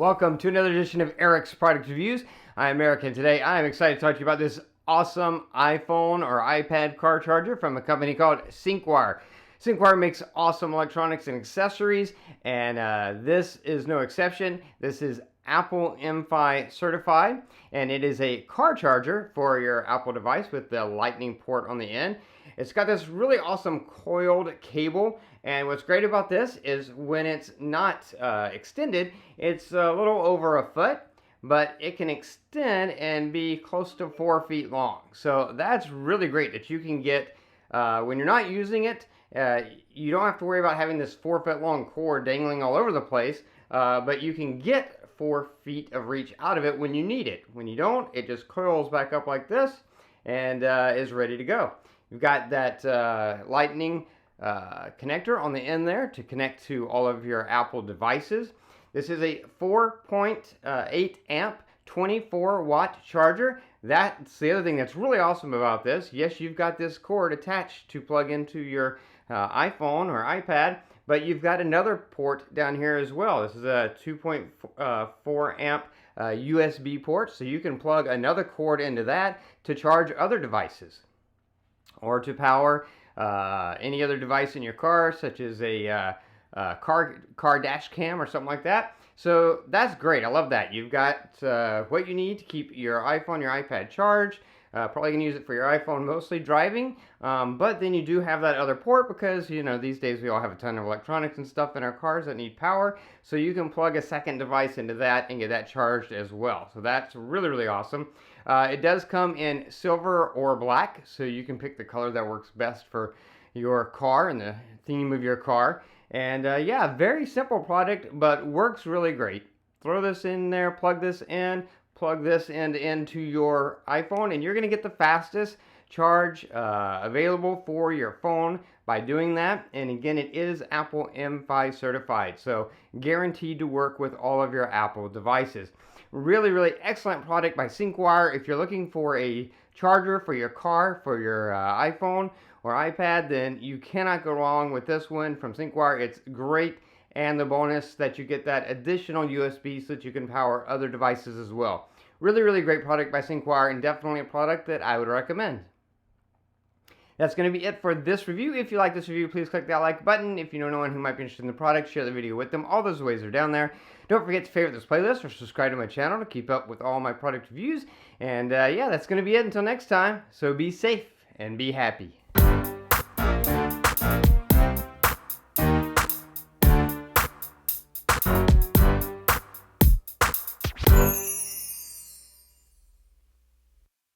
Welcome to another edition of Eric's Product Reviews. I'm Eric, and today I'm excited to talk to you about this awesome iPhone or iPad car charger from a company called Syncwire. Syncwire makes awesome electronics and accessories, and this is no exception. This is Apple MFi certified, and it is a car charger for your Apple device with the lightning port on the end. It's got this really awesome coiled cable, and what's great about this is when it's not extended, it's a little over a foot, but it can extend and be close to 4 feet long. So that's really great that you can get, when you're not using it, you don't have to worry about having this 4 foot long cord dangling all over the place, but you can get 4 feet of reach out of it when you need it. When you don't, it just coils back up like this and is ready to go. You've got that lightning connector on the end there to connect to all of your Apple devices. This is a 4.8 amp 24 watt charger. That's the other thing that's really awesome about this. Yes, you've got this cord attached to plug into your iPhone or iPad, but you've got another port down here as well. This is a 2.4 amp USB port, so you can plug another cord into that to charge other devices or to power any other device in your car, such as a car dash cam or something like that. So that's great. I love that. You've got what you need to keep your iPhone, your iPad charged. Probably going to use it for your iPhone, mostly driving. But then you do have that other port because, you know, these days we all have a ton of electronics and stuff in our cars that need power. So you can plug a second device into that and get that charged as well. So that's really, really awesome. It does come in silver or black, so you can pick the color that works best for your car and the theme of your car. And yeah, very simple product, but works really great. Throw this in there, plug this end into your iPhone, and you're going to get the fastest charge available for your phone by doing that. And again, it is Apple MFi certified, so guaranteed to work with all of your Apple devices. Really, really excellent product by Syncwire. If you're looking for a charger for your car, for your iPhone or iPad, then you cannot go wrong with this one from Syncwire. It's great, and the bonus that you get that additional USB so that you can power other devices as well. Really, really great product by Syncwire, and definitely a product that I would recommend. That's going to be it for this review. If you like this review, please click that like button. If you know anyone who might be interested in the product, share the video with them. All those ways are down there. Don't forget to favorite this playlist or subscribe to my channel to keep up with all my product reviews. And yeah, that's going to be it until next time. So be safe and be happy.